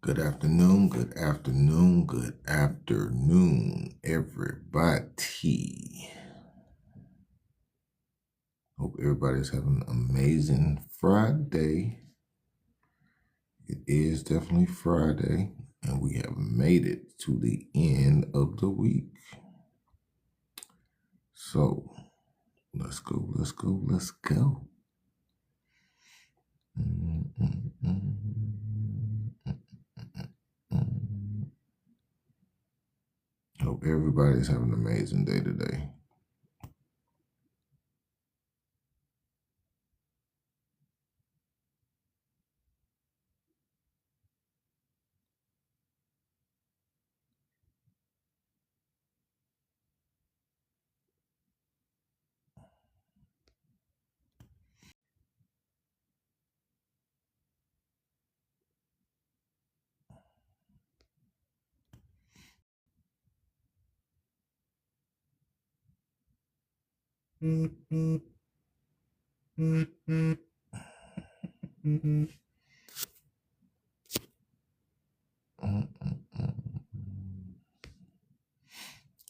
Good afternoon, good afternoon, good afternoon, everybody. Hope everybody's having an amazing Friday. It is definitely Friday, and we have made it to the end of the week. So, let's go. Hope everybody's having an amazing day today.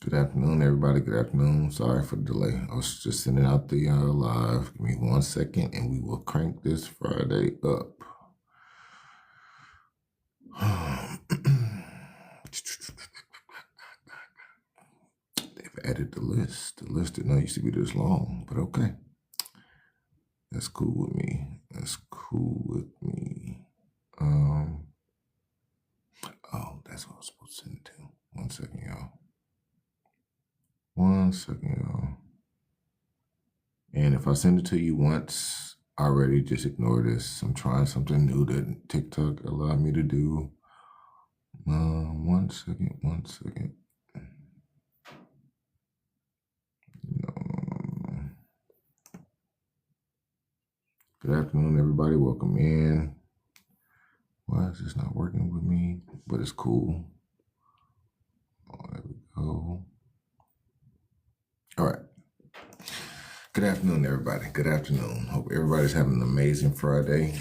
Good afternoon, everybody. Good afternoon. Sorry for the delay. I was just sending out the live. Give me 1 second and we will crank this Friday up. They've added the list. The list did not used to be this long, but okay. That's cool with me. Oh, that's what I was supposed to send it to. 1 second, y'all. And if I send it to you once already, just ignore this. I'm trying something new that TikTok allowed me to do. 1 second. No. Good afternoon, everybody. Welcome in. Why is this not working with me? But it's cool. Oh, there we go. All right. Good afternoon, everybody. Good afternoon. Hope everybody's having an amazing Friday.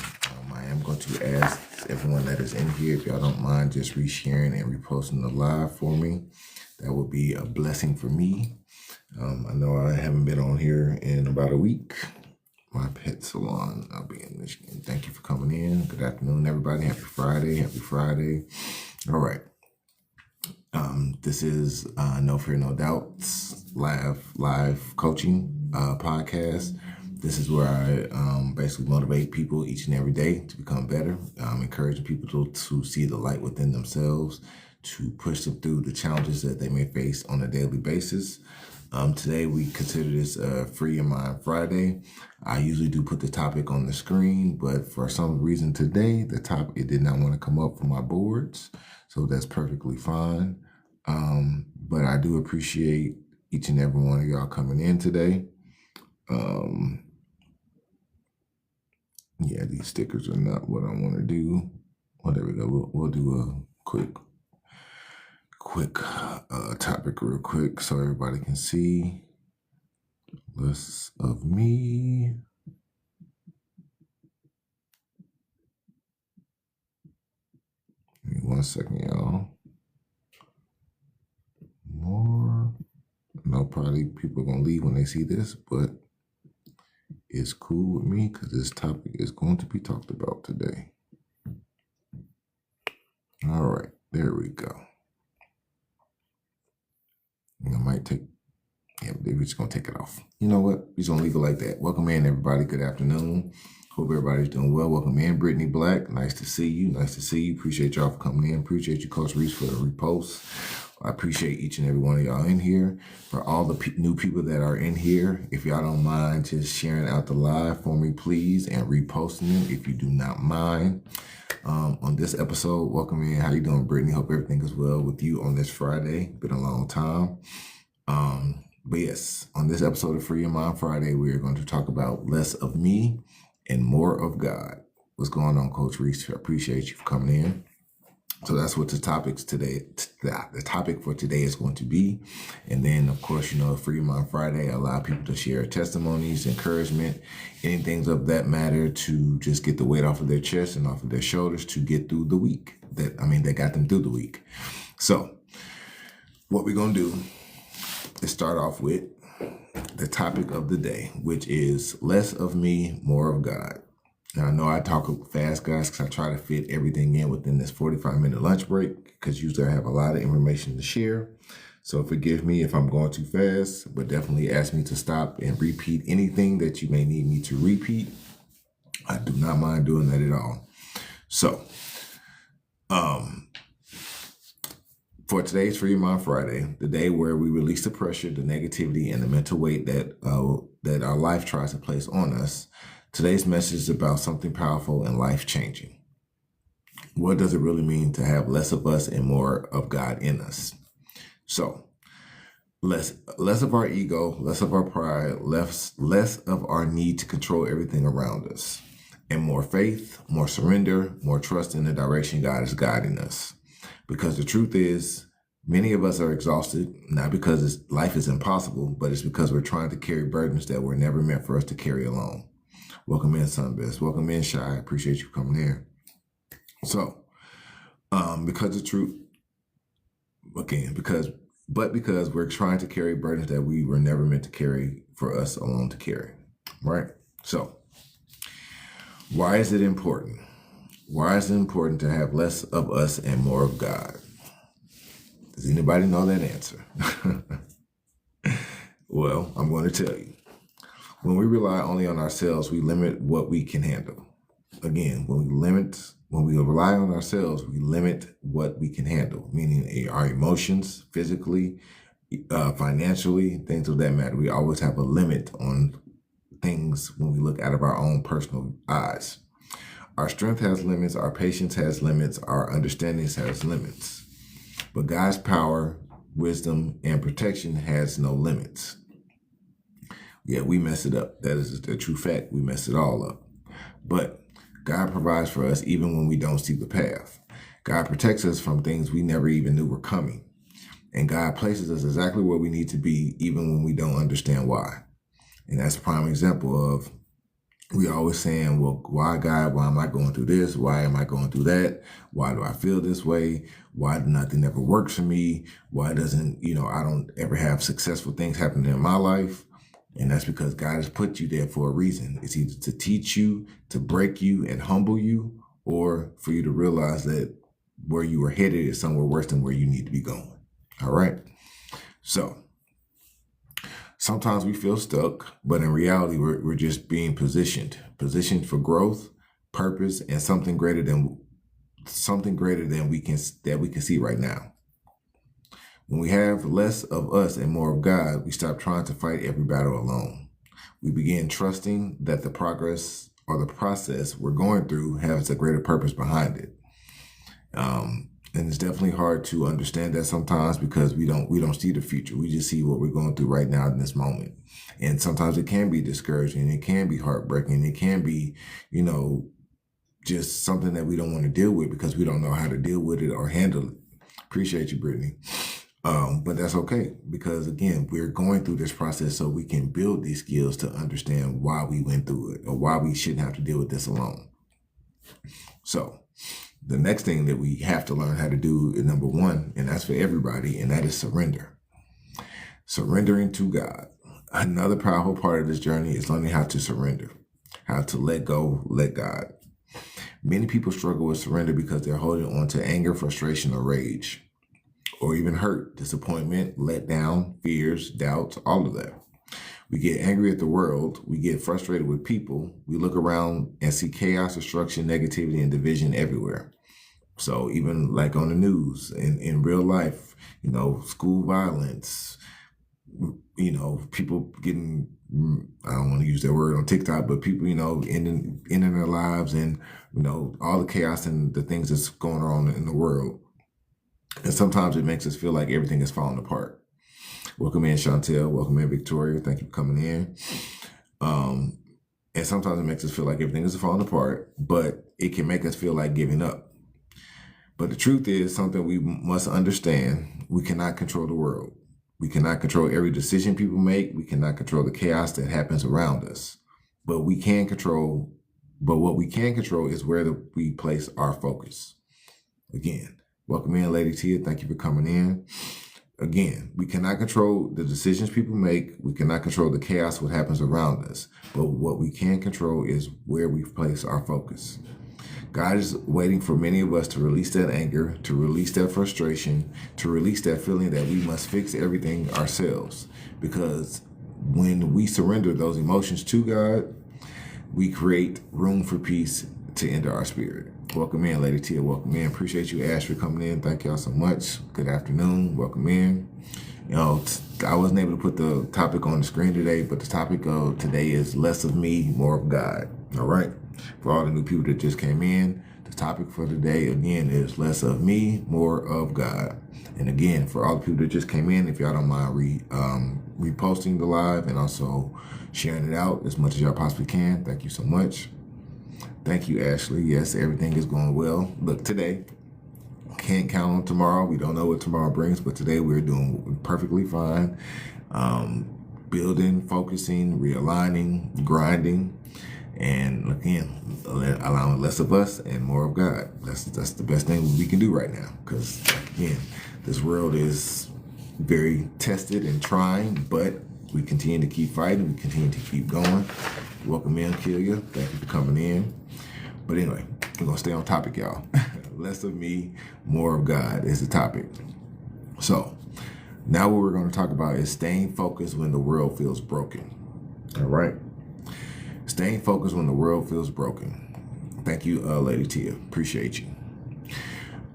I am going to ask everyone that is in here, if y'all don't mind just resharing and reposting the live for me. That would be a blessing for me. I know I haven't been on here in about a week. My pet salon, I'll be in Michigan. Thank you for coming in. Good afternoon, everybody. Happy Friday. All right. This is No Fear, No Doubts live coaching podcast. This is where I basically motivate people each and every day to become better, encouraging people to see the light within themselves, to push them through the challenges that they may face on a daily basis. Today we consider this Free Your Mind Friday. I usually do put the topic on the screen, but for some reason today, it did not want to come up for my boards, so that's perfectly fine. But I do appreciate each and every one of y'all coming in today. Yeah, these stickers are not what I want to do. Well, there we go. We'll do a quick topic real quick so everybody can see. Less of me. Give me 1 second, y'all. More. No, probably people are going to leave when they see this, but it's cool with me because this topic is going to be talked about today. All right, there we go. I might take, we're just going to take it off. You know what? We're just going to leave it like that. Welcome in, everybody. Good afternoon. Hope everybody's doing well. Welcome in, Brittany Black. Nice to see you. Appreciate y'all for coming in. Appreciate you, Coach Reese, for the repost. I appreciate each and every one of y'all in here. For all the new people that are in here, if y'all don't mind just sharing out the live for me, please, and reposting it if you do not mind. On this episode, welcome in. How you doing, Brittany? Hope everything is well with you on this Friday. Been a long time. But yes, on this episode of Free Your Mind Friday, we are going to talk about less of me and more of God. What's going on, Coach Reese? I appreciate you for coming in. So that's what the topics today, the topic for today is going to be. And then, of course, Free Mind Friday, allow people to share testimonies, encouragement, anything of that matter to just get the weight off of their chest and off of their shoulders to get through the week. That got them through the week. So what we're going to do is start off with the topic of the day, which is less of me, more of God. Now, I know I talk fast, guys, because I try to fit everything in within this 45-minute lunch break, because usually I have a lot of information to share. So forgive me if I'm going too fast, but definitely ask me to stop and repeat anything that you may need me to repeat. I do not mind doing that at all. So, for today's Free Mind Friday, the day where we release the pressure, the negativity, and the mental weight that our life tries to place on us, today's message is about something powerful and life-changing. What does it really mean to have less of us and more of God in us? So, less of our ego, less of our pride, less of our need to control everything around us, and more faith, more surrender, more trust in the direction God is guiding us. Because the truth is, many of us are exhausted, not because life is impossible, but it's because we're trying to carry burdens that were never meant for us to carry alone. Welcome in, Sunbest. Welcome in, Shy. I appreciate you coming here. So, because the truth, again, because we're trying to carry burdens that we were never meant to carry for us alone to carry, right? So, why is it important? Why is it important to have less of us and more of God? Does anybody know that answer? Well, I'm going to tell you. When we rely only on ourselves, we limit what we can handle. Again, when we rely on ourselves, we limit what we can handle, meaning our emotions, physically, financially, things of that matter. We always have a limit on things when we look out of our own personal eyes. Our strength has limits, our patience has limits, our understanding has limits. But God's power, wisdom, and protection has no limits. Yeah, we mess it up. That is a true fact. We mess it all up. But God provides for us even when we don't see the path. God protects us from things we never even knew were coming. And God places us exactly where we need to be even when we don't understand why. And that's a prime example of we always saying, well, why God, why am I going through this? Why am I going through that? Why do I feel this way? Why nothing ever works for me? Why doesn't, I don't ever have successful things happening in my life? And that's because God has put you there for a reason. It's either to teach you, to break you and humble you, or for you to realize that where you are headed is somewhere worse than where you need to be going. All right. So sometimes we feel stuck, but in reality, we're just being positioned for growth, purpose, and something greater than we can see right now. When we have less of us and more of God, we stop trying to fight every battle alone. We begin trusting that the progress or the process we're going through has a greater purpose behind it. And it's definitely hard to understand that sometimes because we don't see the future. We just see what we're going through right now in this moment. And sometimes it can be discouraging. It can be heartbreaking. It can be, just something that we don't want to deal with because we don't know how to deal with it or handle it. Appreciate you, Brittany. But that's okay because, again, we're going through this process so we can build these skills to understand why we went through it or why we shouldn't have to deal with this alone. So the next thing that we have to learn how to do is number one, and that's for everybody, and that is surrender. Surrendering to God. Another powerful part of this journey is learning how to surrender, how to let go, let God. Many people struggle with surrender because they're holding on to anger, frustration, or rage, or even hurt, disappointment, letdown, fears, doubts, all of that. We get angry at the world. We get frustrated with people. We look around and see chaos, destruction, negativity, and division everywhere. So even like on the news, in real life, school violence, people getting, I don't want to use that word on TikTok, but people, ending their lives and, all the chaos and the things that's going on in the world. And sometimes it makes us feel like everything is falling apart. Welcome in, Chantel. Welcome in, Victoria. Thank you for coming in. And sometimes it makes us feel like everything is falling apart, but it can make us feel like giving up. But the truth is something we must understand. We cannot control the world. We cannot control every decision people make. We cannot control the chaos that happens around us. But what we can control is where we place our focus. Again, welcome in, Lady Tia. Thank you for coming in. Again, we cannot control the decisions people make. We cannot control the chaos what happens around us. But what we can control is where we place our focus. God is waiting for many of us to release that anger, to release that frustration, to release that feeling that we must fix everything ourselves. Because when we surrender those emotions to God, we create room for peace to enter our spirit. Welcome in, Lady Tia. Welcome in. Appreciate you, Ash, for coming in. Thank y'all so much. Good afternoon. Welcome in. You know, I wasn't able to put the topic on the screen today, but the topic of today is less of me, more of God. All right. For all the new people that just came in, the topic for today, again, is less of me, more of God. And again, for all the people that just came in, if y'all don't mind reposting the live and also sharing it out as much as y'all possibly can, thank you so much. Thank you, Ashley. Yes, everything is going well. Look, today, can't count on tomorrow. We don't know what tomorrow brings, but today we're doing perfectly fine. Building, focusing, realigning, grinding, and again, allowing less of us and more of God. That's the best thing we can do right now. Because again, this world is very tested and trying, but we continue to keep fighting. We continue to keep going. Welcome in, Killia. Thank you for coming in. But anyway, we're going to stay on topic, y'all. Less of me, more of God is the topic. So now what we're going to talk about is staying focused when the world feels broken. All right. Staying focused when the world feels broken. Thank you, Lady Tia. Appreciate you.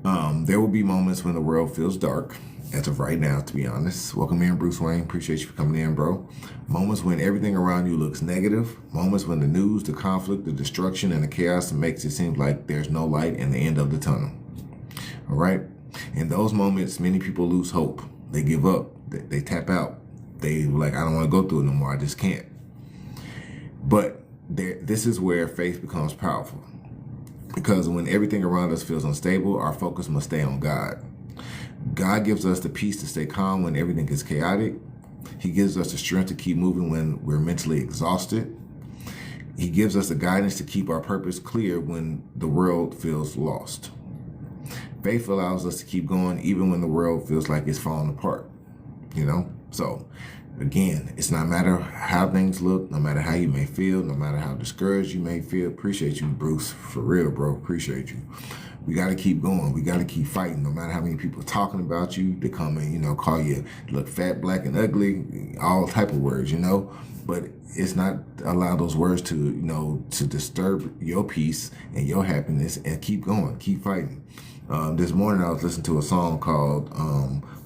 There will be moments when the world feels dark. As of right now, to be honest. Welcome in, Bruce Wayne. Appreciate you for coming in, bro. Moments when everything around you looks negative. Moments when the news, the conflict, the destruction, and the chaos makes it seem like there's no light in the end of the tunnel. All right? In those moments, many people lose hope. They give up. They tap out. They like, I don't want to go through it no more. I just can't. But this is where faith becomes powerful. Because when everything around us feels unstable, our focus must stay on God. God gives us the peace to stay calm when everything is chaotic. He gives us the strength to keep moving when we're mentally exhausted. He gives us the guidance to keep our purpose clear when the world feels lost. Faith allows us to keep going even when the world feels like it's falling apart, you know? So again, it's not matter how things look, no matter how you may feel, no matter how discouraged you may feel. Appreciate you, Bruce. For real, bro. Appreciate you. We got to keep going. We got to keep fighting. No matter how many people are talking about you, they come and, call you, look fat, black, and ugly, all type of words, But it's not allow those words to, to disturb your peace and your happiness, and keep going, keep fighting. This morning I was listening to a song called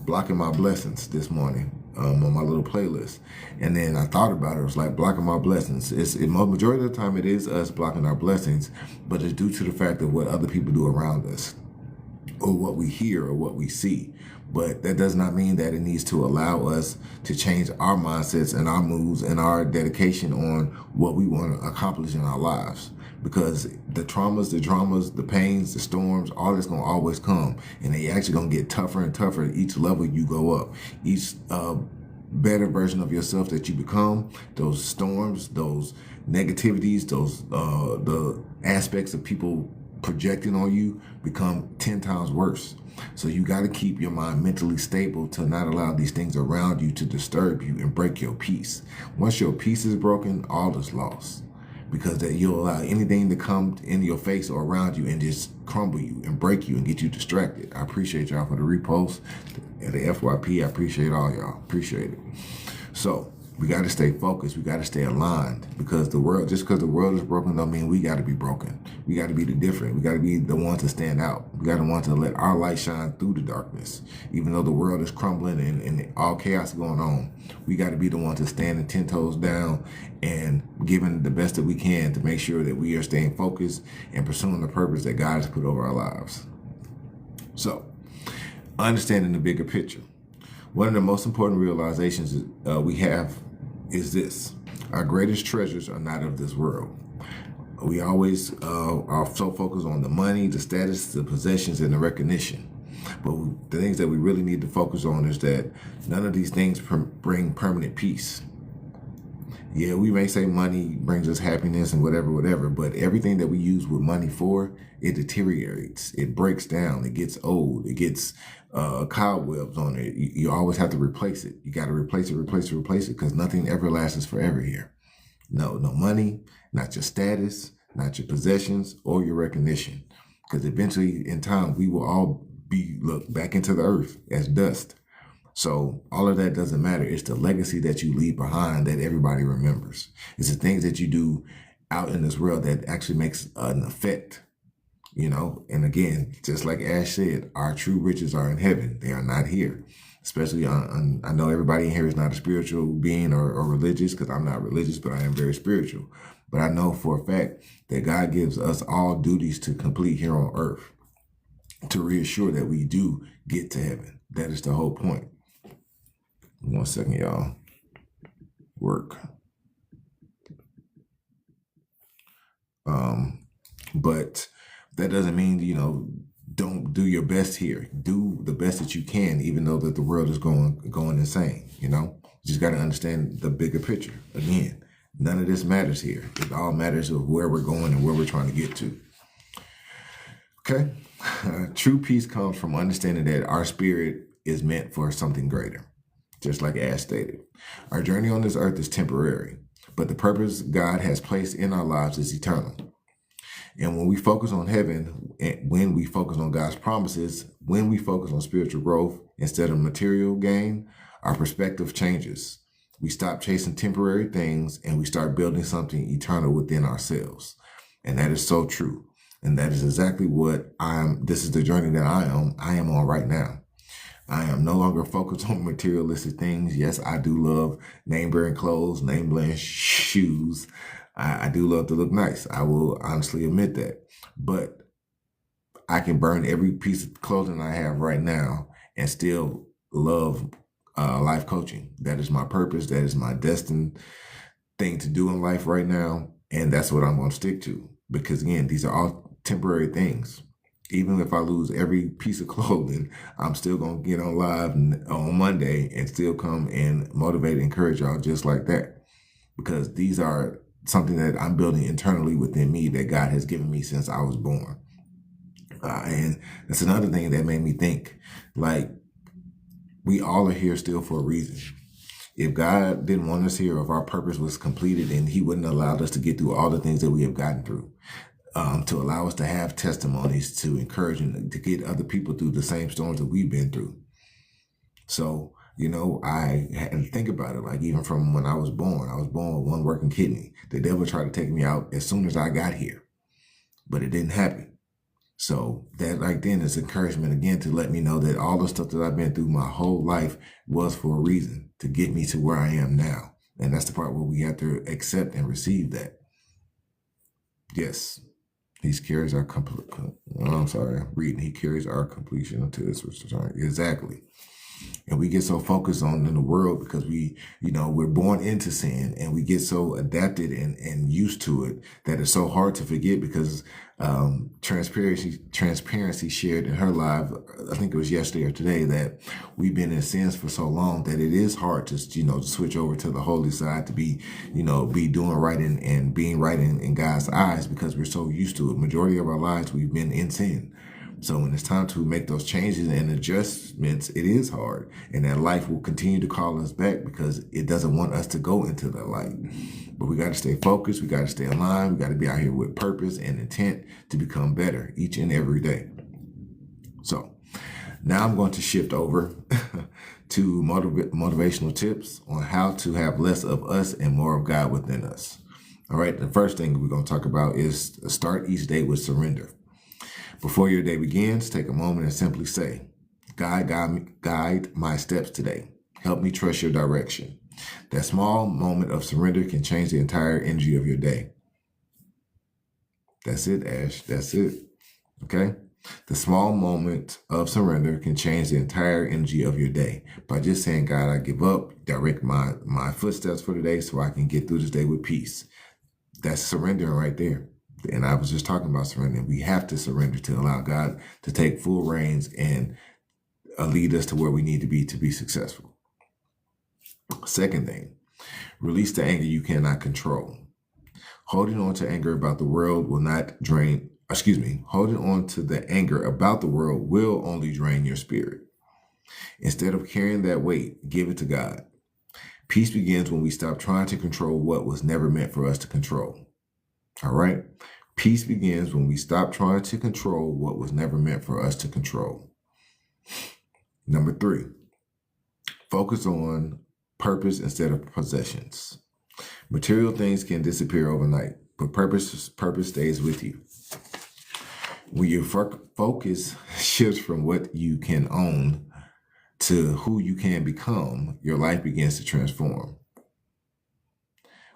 Blocking My Blessings this morning on my little playlist. And then I thought about it. It was like blocking my blessings. Majority of the time it is us blocking our blessings, but it's due to the fact of what other people do around us or what we hear or what we see. But that does not mean that it needs to allow us to change our mindsets and our moves and our dedication on what we want to accomplish in our lives. Because the traumas, the dramas, the pains, the storms, all that's going to always come. And they actually going to get tougher and tougher at each level you go up. Each better version of yourself that you become, those storms, those negativities, those the aspects of people projecting on you become 10 times worse. So you got to keep your mind mentally stable to not allow these things around you to disturb you and break your peace. Once your peace is broken, all is lost. Because that you'll allow anything to come in your face or around you and just crumble you and break you and get you distracted. I appreciate y'all for the repost and the FYP. I appreciate all y'all. Appreciate it. So we got to stay focused. We got to stay aligned, because just because the world is broken don't mean we got to be broken. We got to be the different. We got to be the ones to stand out. We got to want to let our light shine through the darkness. Even though the world is crumbling and all chaos going on, we got to be the ones to stand 10 toes down and giving the best that we can to make sure that we are staying focused and pursuing the purpose that God has put over our lives. So, understanding the bigger picture. One of the most important realizations we have is this: our greatest treasures are not of this world. We always are so focused on the money, the status, the possessions, and the recognition. But the things that we really need to focus on is that none of these things bring permanent peace. Yeah, we may say money brings us happiness and whatever, but everything that we use with money for, it deteriorates, it breaks down, it gets old, it gets cobwebs on it. You always have to replace it. You got to replace it, because nothing ever lasts forever here. No money, not your status, not your possessions, or your recognition. Because eventually in time, we will all be looked back into the earth as dust. So all of that doesn't matter. It's the legacy that you leave behind that everybody remembers. It's the things that you do out in this world that actually makes an effect, And again, just like Ash said, our true riches are in heaven. They are not here. Especially I know everybody in here is not a spiritual being or religious, because I'm not religious, but I am very spiritual. But I know for a fact that God gives us all duties to complete here on earth to reassure that we do get to heaven. That is the whole point. 1 second, y'all. Work. But that doesn't mean, don't do your best here. Do the best that you can, even though that the world is going insane, You just got to understand the bigger picture. Again, none of this matters here. It all matters of where we're going and where we're trying to get to. Okay? True peace comes from understanding that our spirit is meant for something greater. Just like Ash stated, our journey on this earth is temporary, but the purpose God has placed in our lives is eternal. And when we focus on heaven, when we focus on God's promises, when we focus on spiritual growth instead of material gain, our perspective changes. We stop chasing temporary things and we start building something eternal within ourselves. And that is so true. And that is exactly what this is the journey that I am on right now. I am no longer focused on materialistic things. Yes, I do love name-brand clothes, name-brand shoes. I do love to look nice. I will honestly admit that. But I can burn every piece of clothing I have right now and still love life coaching. That is my purpose. That is my destined thing to do in life right now. And that's what I'm going to stick to. Because again, these are all temporary things. Even if I lose every piece of clothing, I'm still going to get on live on Monday and still come and motivate and encourage y'all just like that. Because these are something that I'm building internally within me that God has given me since I was born. And that's another thing that made me think, like, we all are here still for a reason. If God didn't want us here, if our purpose was completed, and he wouldn't allow us to get through all the things that we have gotten through. To allow us to have testimonies, to encourage and to get other people through the same storms that we've been through. So, I had to think about it. Like, even from when I was born with one working kidney. The devil tried to take me out as soon as I got here, but it didn't happen. So that right then is encouragement again to let me know that all the stuff that I've been through my whole life was for a reason, to get me to where I am now. And that's the part where we have to accept and receive that. Yes. He carries our He carries our completion until this return. Exactly. And we get so focused on in the world because we're born into sin, and we get so adapted and used to it that it's so hard to forget, because Transparency shared in her live, I think it was yesterday or today, that we've been in sins for so long that it is hard to, to switch over to the holy side, to be doing right and being right in God's eyes, because we're so used to it. Majority of our lives, we've been in sin. So when it's time to make those changes and adjustments, it is hard. And that life will continue to call us back because it doesn't want us to go into the light. But we got to stay focused. We got to stay aligned. We got to be out here with purpose and intent to become better each and every day. So now I'm going to shift over to motivational tips on how to have less of us and more of God within us. All right. The first thing we're going to talk about is start each day with surrender. Before your day begins, take a moment and simply say, guide my steps today. Help me trust your direction. That small moment of surrender can change the entire energy of your day. That's it, Ash. That's it. Okay? The small moment of surrender can change the entire energy of your day by just saying, God, I give up. Direct my footsteps for today so I can get through this day with peace. That's surrendering right there. And I was just talking about surrendering. We have to surrender to allow God to take full reins and lead us to where we need to be successful. Second thing, release the anger you cannot control. Holding on to anger about the world will not drain, holding on to the anger about the world will only drain your spirit. Instead of carrying that weight, give it to God. Peace begins when we stop trying to control what was never meant for us to control. All right? Peace begins when we stop trying to control what was never meant for us to control. Number 3, focus on purpose instead of possessions. Material things can disappear overnight, but purpose stays with you. When your focus shifts from what you can own to who you can become, your life begins to transform.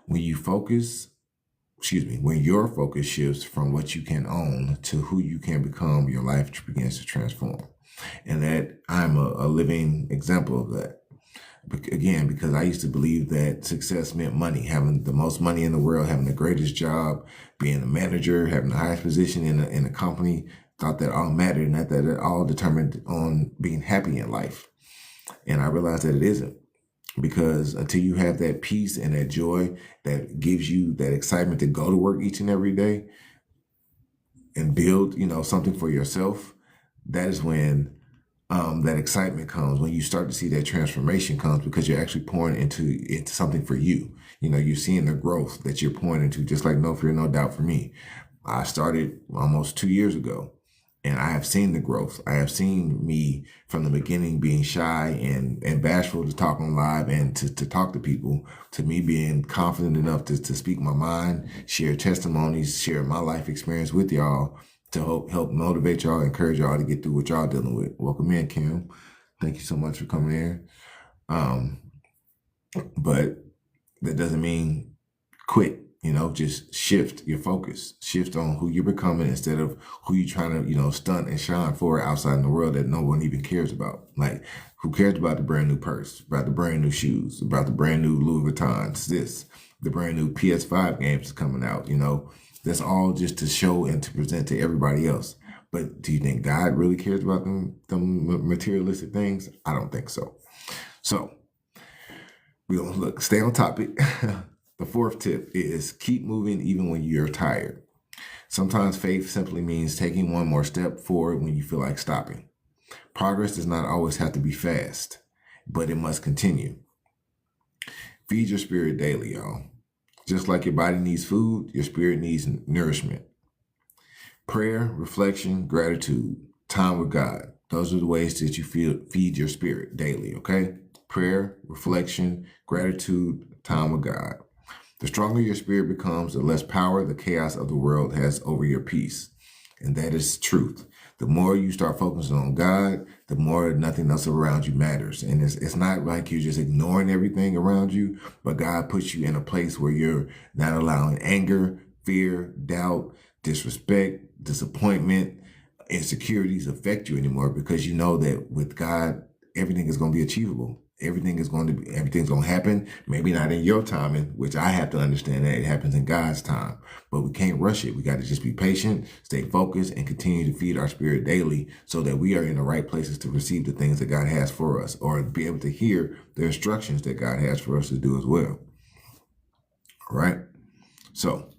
When your focus shifts from what you can own to who you can become, your life begins to transform. And that I'm a living example of that. Again, because I used to believe that success meant money, having the most money in the world, having the greatest job, being a manager, having the highest position in a company, thought that all mattered and that it all determined on being happy in life. And I realized that it isn't, because until you have that peace and that joy that gives you that excitement to go to work each and every day and build, something for yourself, that is when that excitement comes, when you start to see that transformation comes, because you're actually pouring into something for you. You're seeing the growth that you're pouring into, just like No Fear, No Doubt for me. I started almost 2 years ago, and I have seen the growth. I have seen me from the beginning being shy and bashful to talk on live and to talk to people, to me being confident enough to speak my mind, share testimonies, share my life experience with y'all, to help motivate y'all, encourage y'all to get through what y'all dealing with. Welcome in, Kim. Thank you so much for coming in. But that doesn't mean quit. Just shift your focus. Shift on who you're becoming instead of who you're trying to, stunt and shine for outside in the world that no one even cares about. Like, who cares about the brand new purse, about the brand new shoes, about the brand new Louis Vuittons, the brand new PS5 games coming out, That's all just to show and to present to everybody else. But do you think God really cares about them materialistic things? I don't think so. So we're going to stay on topic. The 4th tip is keep moving even when you're tired. Sometimes faith simply means taking one more step forward when you feel like stopping. Progress does not always have to be fast, but it must continue. Feed your spirit daily, y'all. Just like your body needs food, your spirit needs nourishment. Prayer, reflection, gratitude, time with God. Those are the ways that you feed your spirit daily, okay? Prayer, reflection, gratitude, time with God. The stronger your spirit becomes, the less power the chaos of the world has over your peace. And that is truth. The more you start focusing on God, the more nothing else around you matters. And it's not like you're just ignoring everything around you, but God puts you in a place where you're not allowing anger, fear, doubt, disrespect, disappointment, insecurities affect you anymore, because you know that with God, everything is going to be achievable. Everything's going to happen. Maybe not in your timing, which I have to understand that it happens in God's time, but we can't rush it. We got to just be patient, stay focused, and continue to feed our spirit daily so that we are in the right places to receive the things that God has for us, or be able to hear the instructions that God has for us to do as well. All right. So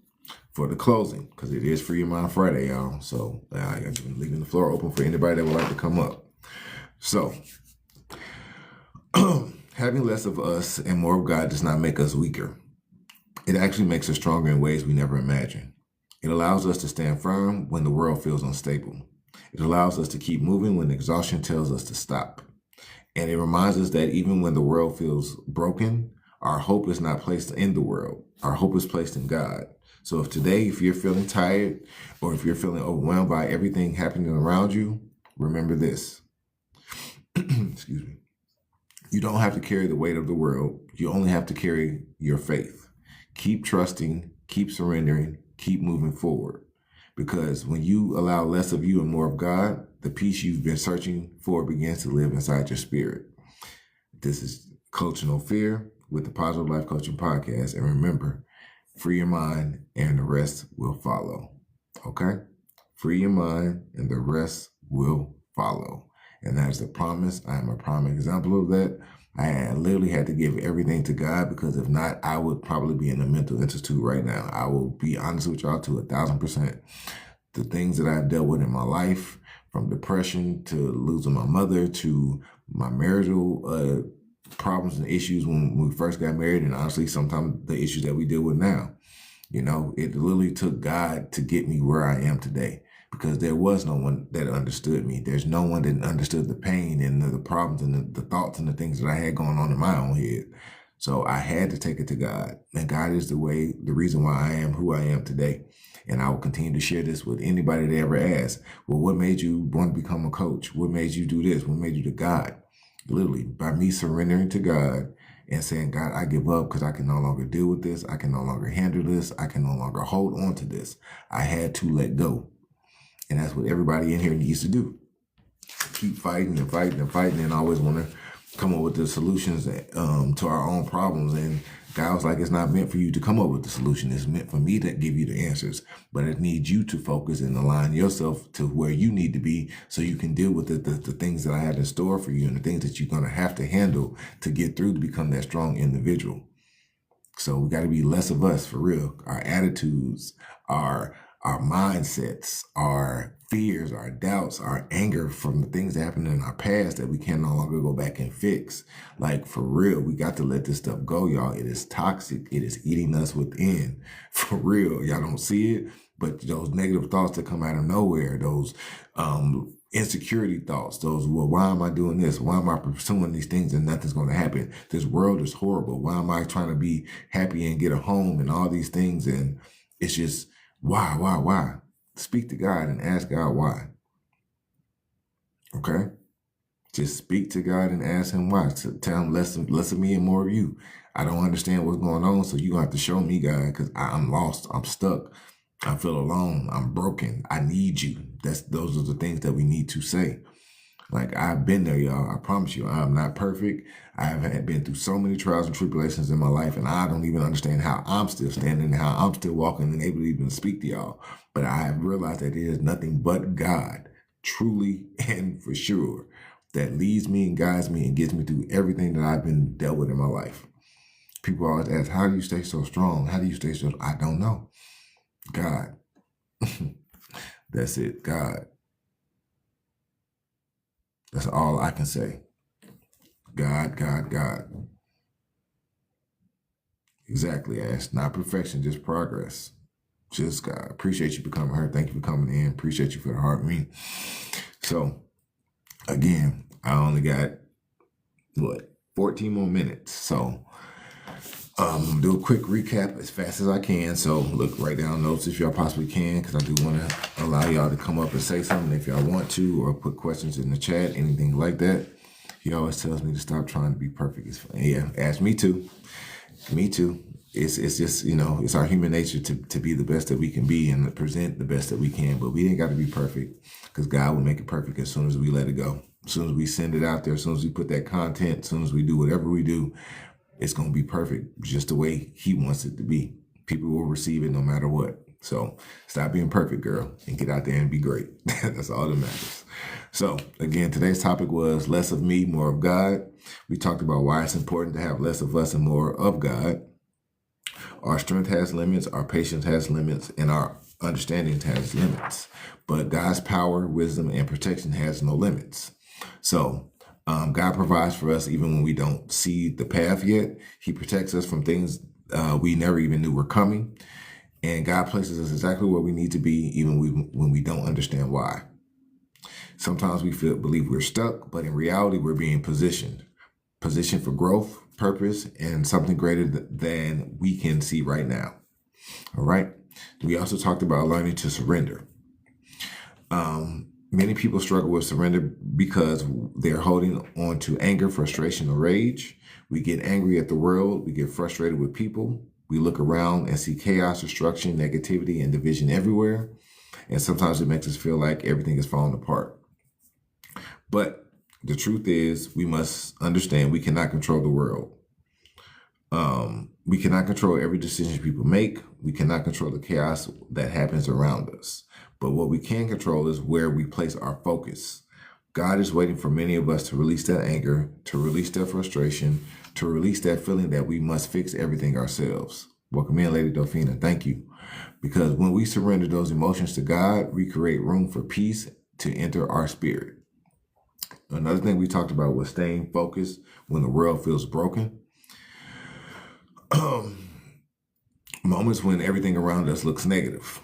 for the closing, because it is Free Your Mind Friday, y'all. So I'm leaving the floor open for anybody that would like to come up. So having less of us and more of God does not make us weaker. It actually makes us stronger in ways we never imagined. It allows us to stand firm when the world feels unstable. It allows us to keep moving when exhaustion tells us to stop. And it reminds us that even when the world feels broken, our hope is not placed in the world. Our hope is placed in God. So if you're feeling tired, or if you're feeling overwhelmed by everything happening around you, remember this. Excuse me. You don't have to carry the weight of the world. You only have to carry your faith. Keep trusting, keep surrendering, keep moving forward. Because when you allow less of you and more of God, the peace you've been searching for begins to live inside your spirit. This is Coach No Fear with the Positive Life Coaching Podcast. And remember, free your mind and the rest will follow. Okay? Free your mind and the rest will follow. And that's the promise. I am a prime example of that. I literally had to give everything to God, because if not, I would probably be in a mental institute right now. I will be honest with y'all to 1,000%. The things that I've dealt with in my life, from depression to losing my mother to my marital problems and issues when we first got married, and honestly, sometimes the issues that we deal with now. You know, it literally took God to get me where I am today, because there was no one that understood me. There's no one that understood the pain and the problems and the thoughts and the things that I had going on in my own head. So I had to take it to God. And God is the reason why I am who I am today. And I will continue to share this with anybody that ever asks, well, what made you want to become a coach? What made you do this? What made you to God? Literally, by me surrendering to God and saying, God, I give up because I can no longer deal with this. I can no longer handle this. I can no longer hold on to this. I had to let go. And that's what everybody in here needs to do. Keep fighting and fighting and fighting, and always want to come up with the solutions to our own problems. And God was like, it's not meant for you to come up with the solution. It's meant for me to give you the answers. But it needs you to focus and align yourself to where you need to be, so you can deal with the things that I have in store for you, and the things that you're going to have to handle to get through to become that strong individual. So we got to be less of us, for real. Our attitudes, our mindsets, our fears, our doubts, our anger from the things that happened in our past that we can no longer go back and fix. Like, for real, we got to let this stuff go, y'all. It is toxic. It is eating us within. For real. Y'all don't see it, but those negative thoughts that come out of nowhere, those insecurity thoughts, those, well, why am I doing this? Why am I pursuing these things and nothing's going to happen? This world is horrible. Why am I trying to be happy and get a home and all these things? And it's just, why? Speak to God and ask God why. Okay? Just speak to God and ask him why. Tell him less of me and more of you. I don't understand what's going on, so you have to show me, God, because I'm lost. I'm stuck. I feel alone. I'm broken. I need you. Those are the things that we need to say. Like, I've been there, y'all. I promise you, I'm not perfect. I have been through so many trials and tribulations in my life, and I don't even understand how I'm still standing, how I'm still walking and able to even speak to y'all. But I have realized that it is nothing but God, truly and for sure, that leads me and guides me and gets me through everything that I've been dealt with in my life. People always ask, how do you stay so strong? How do you stay so? I don't know. God. That's it. God. That's all I can say. God, God, God. Exactly, Ash. Not perfection, just progress. Just God. Appreciate you for coming here. Thank you for coming in. Appreciate you for the heart me. So, again, I only got, 14 more minutes. So, I'm going to do a quick recap as fast as I can. So, look, write down notes if y'all possibly can, because I do want to allow y'all to come up and say something if y'all want to, or put questions in the chat, anything like that. He always tells me to stop trying to be perfect. Yeah, ask me too. Me too. It's just, it's our human nature to be the best that we can be and to present the best that we can. But we ain't got to be perfect, because God will make it perfect as soon as we let it go. As soon as we send it out there, as soon as we put that content, as soon as we do whatever we do, it's going to be perfect just the way he wants it to be. People will receive it no matter what. So stop being perfect, girl, and get out there and be great. That's all that matters. So again, today's topic was less of me, more of God. We talked about why it's important to have less of us and more of God. Our strength has limits, our patience has limits, and our understanding has limits. But God's power, wisdom, and protection has no limits. So God provides for us even when we don't see the path yet. He protects us from things we never even knew were coming. And God places us exactly where we need to be, even when we don't understand why. Sometimes we believe we're stuck, but in reality, we're being positioned for growth, purpose, and something greater than we can see right now. All right. We also talked about learning to surrender. Many people struggle with surrender because they're holding on to anger, frustration, or rage. We get angry at the world. We get frustrated with people. We look around and see chaos, destruction, negativity, and division everywhere. And sometimes it makes us feel like everything is falling apart. But the truth is, we must understand we cannot control the world. We cannot control every decision people make. We cannot control the chaos that happens around us. But what we can control is where we place our focus. God is waiting for many of us to release that anger, to release that frustration, to release that feeling that we must fix everything ourselves. Welcome in, Lady Delphina. Thank you. Because when we surrender those emotions to God, we create room for peace to enter our spirit. Another thing we talked about was staying focused when the world feels broken. Moments when everything around us looks negative.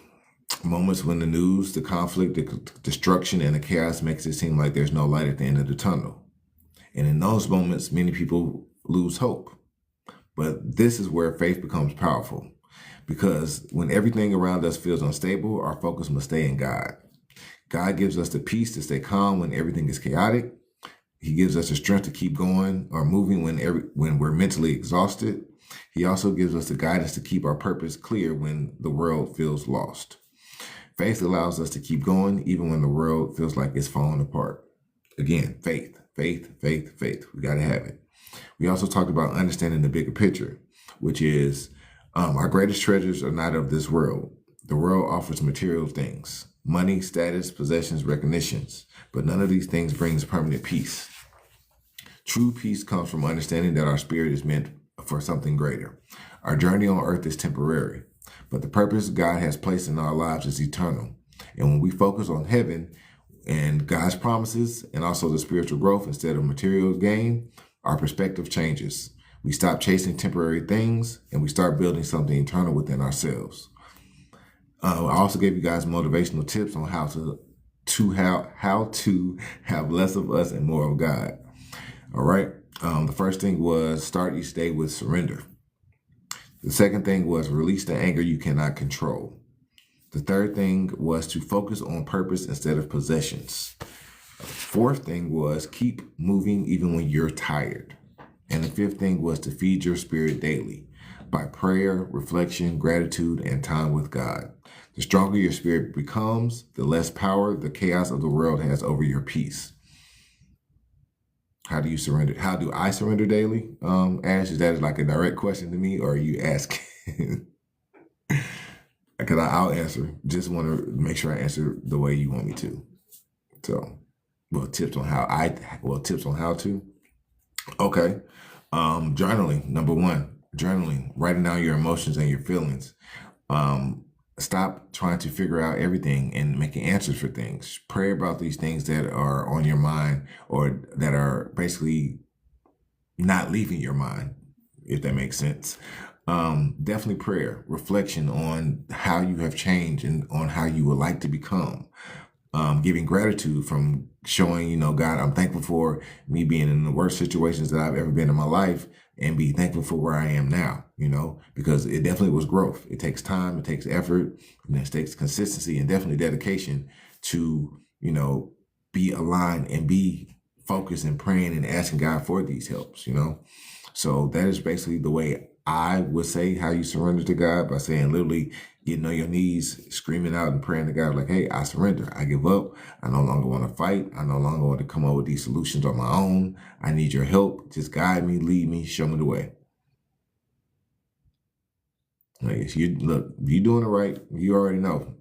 Moments when the news, the conflict, the destruction, and the chaos makes it seem like there's no light at the end of the tunnel. And in those moments, many people lose hope. But this is where faith becomes powerful. Because when everything around us feels unstable, our focus must stay in God. God gives us the peace to stay calm when everything is chaotic. He gives us the strength to keep going or moving when we're mentally exhausted. He also gives us the guidance to keep our purpose clear when the world feels lost. Faith allows us to keep going even when the world feels like it's falling apart. Again, faith, faith, faith, faith. We got to have it. We also talked about understanding the bigger picture, which is our greatest treasures are not of this world. The world offers material things, money, status, possessions, recognitions, but none of these things brings permanent peace. True peace comes from understanding that our spirit is meant for something greater. Our journey on earth is temporary, but the purpose God has placed in our lives is eternal. And when we focus on heaven and God's promises and also the spiritual growth instead of material gain, our perspective changes. We stop chasing temporary things and we start building something eternal within ourselves. I also gave you guys motivational tips on how to have less of us and more of God. All right. The first thing was start each day with surrender. The second thing was release the anger you cannot control. The third thing was to focus on purpose instead of possessions. The fourth thing was keep moving even when you're tired. And the fifth thing was to feed your spirit daily by prayer, reflection, gratitude, and time with God. The stronger your spirit becomes, the less power the chaos of the world has over your peace. How do you surrender? How do I surrender daily? Ash, is that like a direct question to me, or are you asking? Because I'll answer. Just want to make sure I answer the way you want me to. So, tips on how to. Okay. Journaling, number one. Journaling, writing down your emotions and your feelings. Stop trying to figure out everything and making answers for things. Pray about these things that are on your mind or that are basically not leaving your mind, if that makes sense. Definitely prayer, reflection on how you have changed and on how you would like to become. Giving gratitude from showing, God, I'm thankful for me being in the worst situations that I've ever been in my life and be thankful for where I am now, because it definitely was growth. It takes time, it takes effort, and it takes consistency and definitely dedication to, be aligned and be focused and praying and asking God for these helps, So that is basically the way I would say how you surrender to God, by saying literally getting on your knees, screaming out and praying to God like, hey, I surrender. I give up. I no longer want to fight. I no longer want to come up with these solutions on my own. I need your help. Just guide me, lead me, show me the way. Like, you're doing it right. You already know.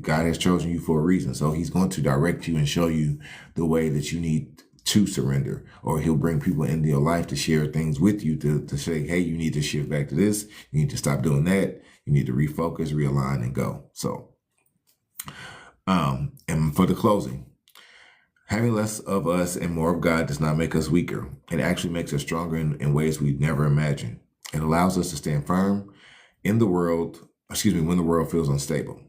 God has chosen you for a reason. So he's going to direct you and show you the way that you need to surrender, or he'll bring people into your life to share things with you to say, hey, you need to shift back to this. You need to stop doing that. You need to refocus, realign, and go. So, and for the closing, having less of us and more of God does not make us weaker. It actually makes us stronger in ways we'd never imagined. It allows us to stand firm when the world feels unstable.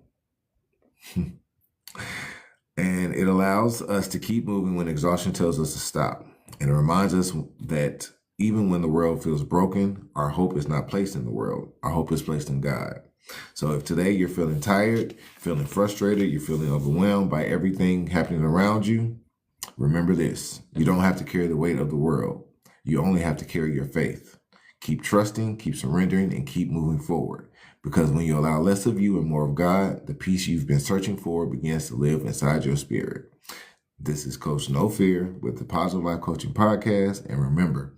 And it allows us to keep moving when exhaustion tells us to stop. And it reminds us that even when the world feels broken, our hope is not placed in the world. Our hope is placed in God. So if today you're feeling tired, feeling frustrated, you're feeling overwhelmed by everything happening around you, remember this: you don't have to carry the weight of the world. You only have to carry your faith. Keep trusting, keep surrendering, and keep moving forward. Because when you allow less of you and more of God, the peace you've been searching for begins to live inside your spirit. This is Coach No Fear with the Positive Life Coaching Podcast. And remember,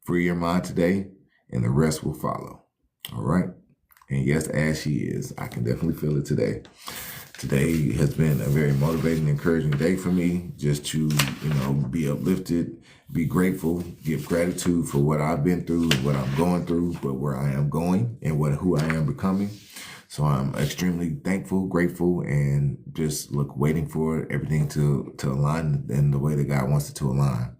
free your mind today and the rest will follow. All right. And yes, as she is, I can definitely feel it today. Today has been a very motivating, encouraging day for me just to, be uplifted, be grateful, give gratitude for what I've been through and what I'm going through, but where I am going and who I am becoming. So I'm extremely thankful, grateful, and just waiting for everything to align in the way that God wants it to align.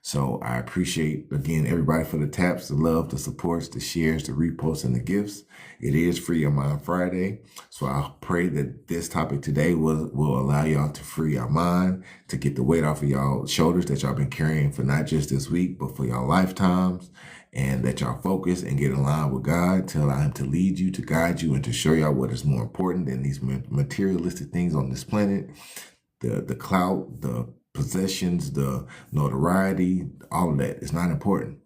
So I appreciate, again, everybody for the taps, the love, the supports, the shares, the reposts, and the gifts. It is Free Your Mind Friday. So I pray that this topic today will allow y'all to free your mind, to get the weight off of y'all shoulders that y'all been carrying for not just this week, but for y'all lifetimes, and that y'all focus and get in line with God, to allow Him to lead you, to guide you, and to show y'all what is more important than these materialistic things on this planet, the clout, the possessions, the notoriety, all of that is not important.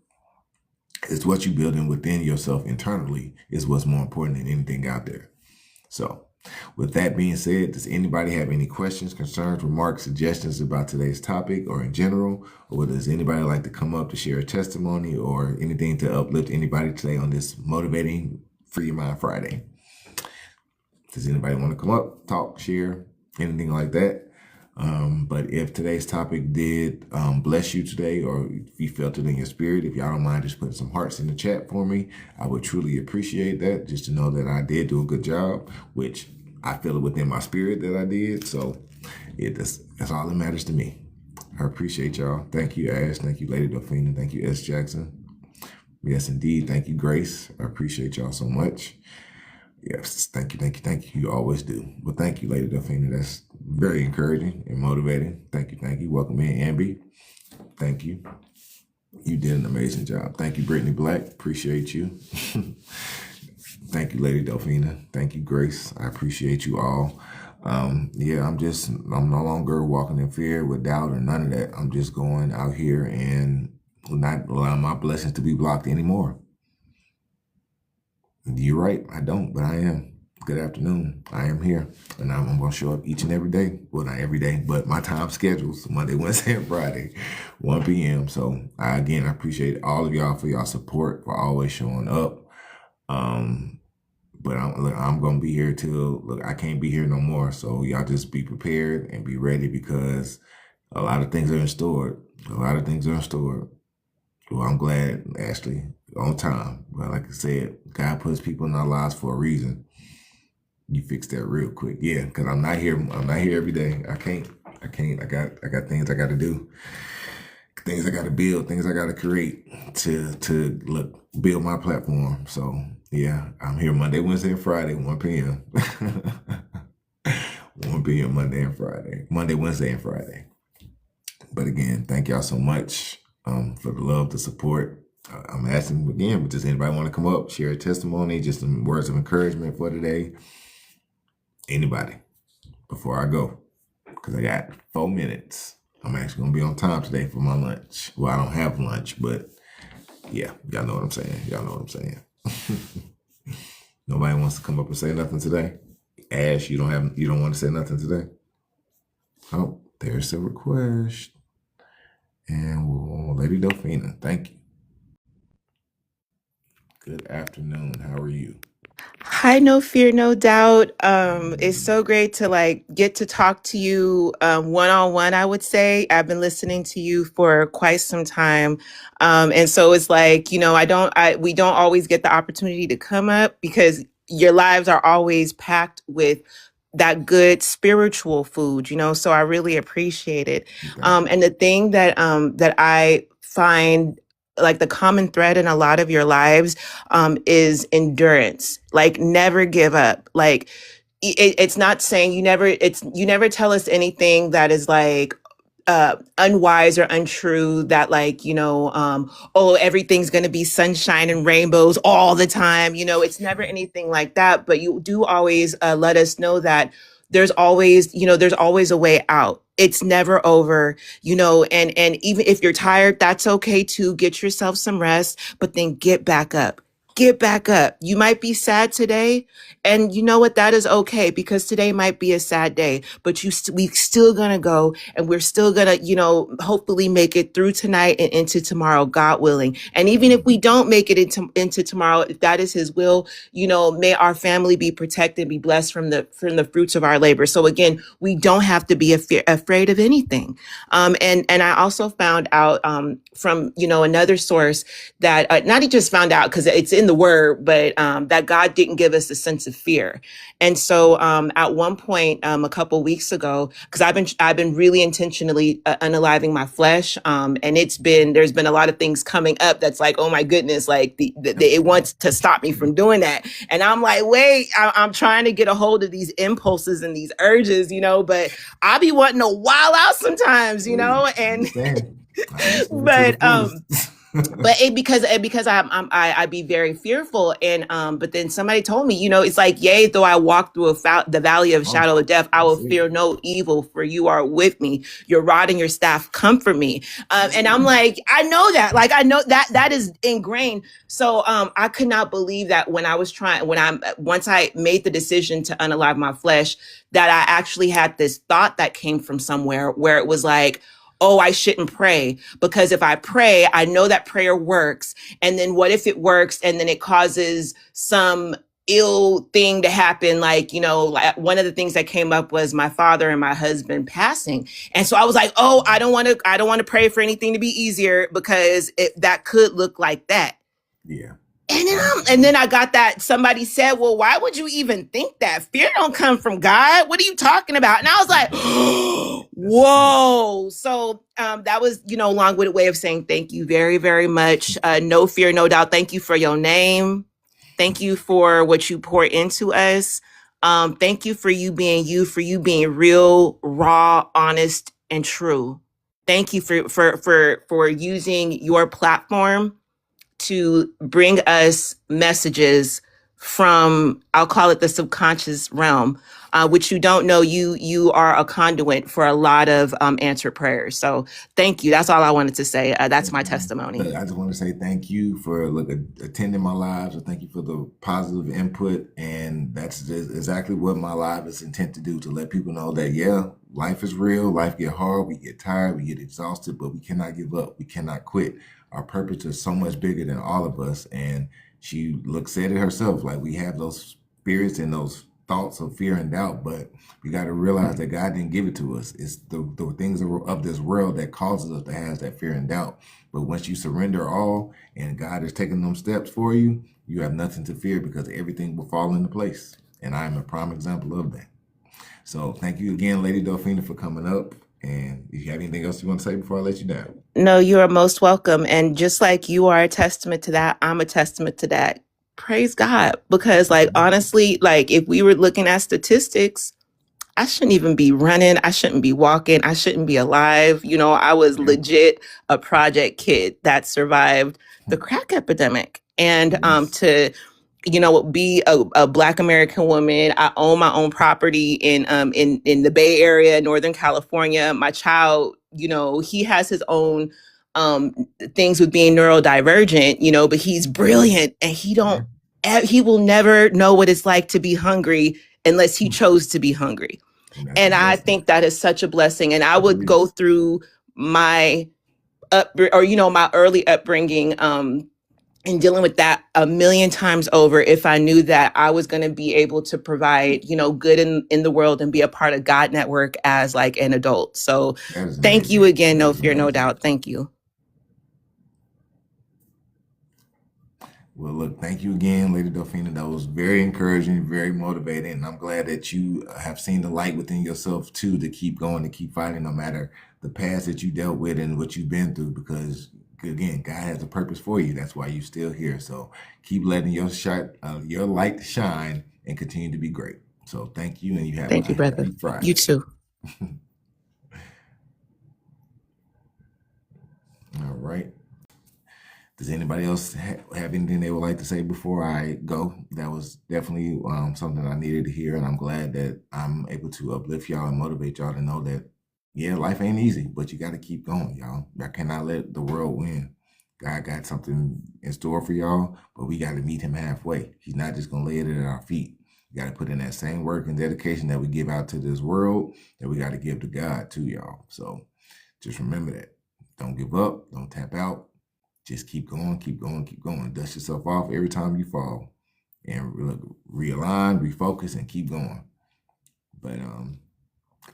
It's what you build in within yourself internally is what's more important than anything out there. So with that being said, does anybody have any questions, concerns, remarks, suggestions about today's topic or in general? Or does anybody like to come up to share a testimony or anything to uplift anybody today on this motivating Free Your Mind Friday? Does anybody want to come up, talk, share, anything like that? But if today's topic did bless you today, or if you felt it in your spirit, if y'all don't mind just putting some hearts in the chat for me, I would truly appreciate that, just to know that I did do a good job, which I feel it within my spirit that I did. So that's all that matters to me. I appreciate y'all. Thank you, Ash. Thank you, Lady Delphina. Thank you, S. Jackson. Yes, indeed. Thank you, Grace. I appreciate y'all so much. Yes, thank you. You always do. But thank you, Lady Delphina. That's very encouraging and motivating. Thank you. Welcome in, Amby. Thank you. You did an amazing job. Thank you, Brittany Black. Appreciate you. Thank you, Lady Delphina. Thank you, Grace. I appreciate you all. I'm no longer walking in fear with doubt or none of that. I'm just going out here and not allowing my blessings to be blocked anymore. You're right. I don't, but I am. Good afternoon. I am here, and I'm going to show up each and every day. Well, not every day, but my time schedules, Monday, Wednesday, and Friday, 1 p.m. So, I appreciate all of y'all for y'all support, for always showing up. But I'm going to be here till, I can't be here no more. So, y'all just be prepared and be ready, because a lot of things are in store. Well, I'm glad, Ashley, on time. But like I said, God puts people in our lives for a reason. You fix that real quick. Yeah, because I'm not here every day. I can't. I got things I got to do. Things I got to build, things I got to create to build my platform. So yeah, I'm here Monday, Wednesday, and Friday, 1 p.m. 1 p.m. Monday, Wednesday, and Friday. But again, thank y'all so much for the love, the support. I'm asking again, does anybody want to come up, share a testimony, just some words of encouragement for today? Anybody? Before I go, because I got 4 minutes. I'm actually going to be on time today for my lunch. Well, I don't have lunch, but yeah, y'all know what I'm saying. Nobody wants to come up and say nothing today? Ash, you don't want to say nothing today? Oh, there's a request. And Lady Delphina, thank you. Good afternoon. How are you? Hi, No Fear, No Doubt. It's so great to get to talk to you one-on-one, I would say. I've been listening to you for quite some time. And so it's we don't always get the opportunity to come up, because your lives are always packed with that good spiritual food, so I really appreciate it. And the thing that I find, like, the common thread in a lot of your lives is endurance. Like, never give up. Like, it's not saying you never tell us anything that is like unwise or untrue, that oh, everything's going to be sunshine and rainbows all the time. It's never anything like that. But you do always let us know that there's always a way out. It's never over, and even if you're tired, that's okay too. Get yourself some rest, but then get back up. get back up. You might be sad today, and you know what? That is okay, because today might be a sad day, but we still gonna go, and we're still gonna, hopefully make it through tonight and into tomorrow, God willing. And even if we don't make it into tomorrow, if that is His will, may our family be protected, be blessed from the fruits of our labor. So again, we don't have to be afraid of anything. And I also found out from another source that not he just found out because it's in the Word, but that God didn't give us a sense of fear. And so at one point a couple weeks ago, because I've been really intentionally unaliving my flesh, and there's been a lot of things coming up that's like, oh my goodness, like it wants to stop me from doing that. And I'm like, wait, I'm trying to get a hold of these impulses and these urges, but I be wanting to wild out sometimes, and but because I be very fearful, and but then somebody told me, it's like, yea, though I walk through the valley of shadow of death, I will fear no evil, for you are with me. Your rod and your staff comfort me. And I'm like, I know that, like, I know that is ingrained. So I could not believe that once I made the decision to unalive my flesh, that I actually had this thought that came from somewhere where it was like, oh, I shouldn't pray, because if I pray, I know that prayer works. And then what if it works and then it causes some ill thing to happen? Like, like one of the things that came up was my father and my husband passing. And so I was like, oh, I don't want to pray for anything to be easier, because that could look like that. Yeah. And then I got that somebody said, well, why would you even think that? Fear don't come from God. What are you talking about? And I was like, whoa. So that was, long-winded way of saying thank you very, very much. No fear, no doubt. Thank you for your name. Thank you for what you pour into us. Thank you for you being real, raw, honest, and true. Thank you for using your platform to bring us messages from, I'll call it the subconscious realm, which you don't know, you are a conduit for a lot of answered prayers. So thank you. That's all I wanted to say. That's my testimony. I just want to say thank you for attending my lives. Thank you for the positive input. And that's exactly what my live is intent to do, to let people know that, yeah, life is real. Life get hard. We get tired. We get exhausted, but we cannot give up. We cannot quit. Our purpose is so much bigger than all of us. And she said it herself, like, we have those spirits and those thoughts of fear and doubt, but we got to realize that God didn't give it to us. It's the things of this world that causes us to have that fear and doubt. But once you surrender all and God is taking them steps for you, you have nothing to fear, because everything will fall into place. And I am a prime example of that. So thank you again, Lady Delphina, for coming up. And if you have anything else you want to say before I let you down? No, you are most welcome. And just like you are a testament to that, I'm a testament to that. Praise God. Because, like, honestly, like, if we were looking at statistics, I shouldn't even be running. I shouldn't be walking. I shouldn't be alive. I was legit a project kid that survived the crack epidemic. And to be a Black American woman. I own my own property in the Bay Area, Northern California. My child, he has his own things with being neurodivergent, but he's brilliant, and he will never know what it's like to be hungry unless he chose to be hungry. And I think that is such a blessing. And I would go through my my early upbringing, and dealing with that a million times over if I knew that I was going to be able to provide, good in the world and be a part of God Network as like an adult. So thank you again. No fear, no doubt. Thank you. Well, look, thank you again, Lady Delphina. That was very encouraging, very motivating. And I'm glad that you have seen the light within yourself too, to keep going, to keep fighting, no matter the past that you dealt with and what you've been through, because again, God has a purpose for you. That's why you're still here. So keep letting your light shine and continue to be great. So thank you. And you have thank you, brother. Friday. You too. All right. Does anybody else have anything they would like to say before I go? That was definitely something I needed to hear. And I'm glad that I'm able to uplift y'all and motivate y'all to know that, yeah, life ain't easy, but you got to keep going, y'all. I cannot let the world win. God got something in store for y'all, but we got to meet him halfway. He's not just going to lay it at our feet. You got to put in that same work and dedication that we give out to this world, that we got to give to God too, y'all. So just remember that. Don't give up. Don't tap out. Just keep going, keep going, keep going. Dust yourself off every time you fall. And realign, refocus, and keep going. But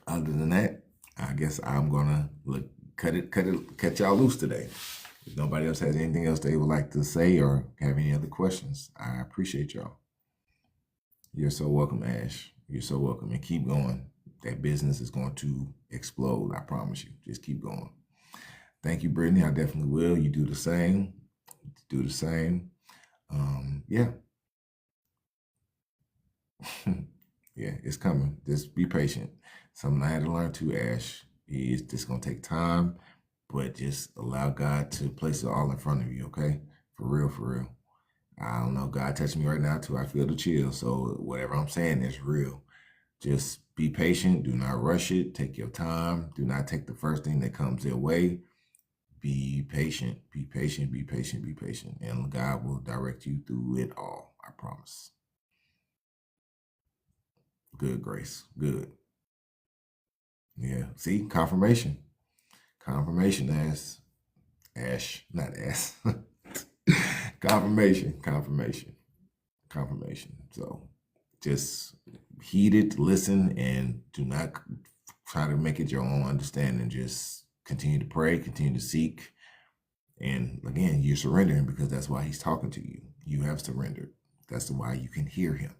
other than that, I guess I'm gonna cut y'all loose today. If nobody else has anything else they would like to say or have any other questions, I appreciate y'all. You're so welcome, Ash. You're so welcome, and keep going. That business is going to explode. I promise you. Just keep going. Thank you, Brittany. I definitely will. You do the same. Do the same. Yeah. Yeah, it's coming. Just be patient. Something I had to learn too, Ash, is just gonna take time, but just allow God to place it all in front of you, okay? For real, for real. I don't know, God touching me right now too. I feel the chill. So whatever I'm saying is real. Just be patient. Do not rush it. Take your time. Do not take the first thing that comes your way. Be patient. Be patient. Be patient. Be patient. And God will direct you through it all. I promise. Good, Grace. Good. Yeah. See, confirmation. Confirmation, Ash, not Ash. Confirmation. So just heed it, listen, and do not try to make it your own understanding. Just continue to pray, continue to seek. And again, you're surrendering because that's why he's talking to you. You have surrendered. That's why you can hear him.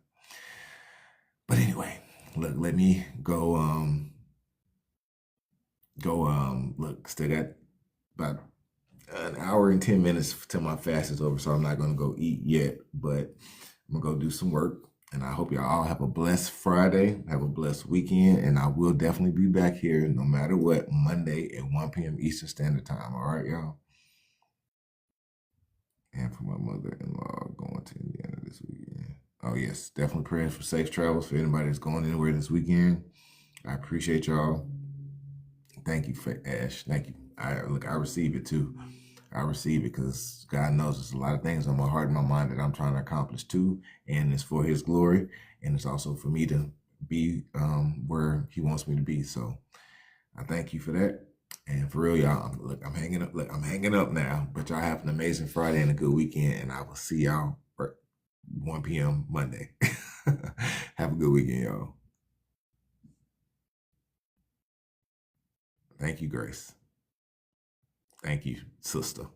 But anyway, look, let me go. Look, still got about an hour and 10 minutes till my fast is over, so I'm not gonna go eat yet, but I'm gonna go do some work. And I hope y'all all have a blessed Friday, have a blessed weekend, and I will definitely be back here no matter what, Monday at 1 p.m. Eastern Standard Time. All right, y'all? And for my mother-in-law going to Indiana this weekend. Oh yes, definitely praying for safe travels for anybody that's going anywhere this weekend. I appreciate y'all. Thank you, Ash. Thank you. I receive it too. I receive it because God knows there's a lot of things on my heart and my mind that I'm trying to accomplish too, and it's for His glory, and it's also for me to be where He wants me to be. So I thank you for that. And for real, y'all, look, I'm hanging up. Look, I'm hanging up now. But y'all have an amazing Friday and a good weekend, and I will see y'all at 1 p.m. Monday. Have a good weekend, y'all. Thank you, Grace. Thank you, sister.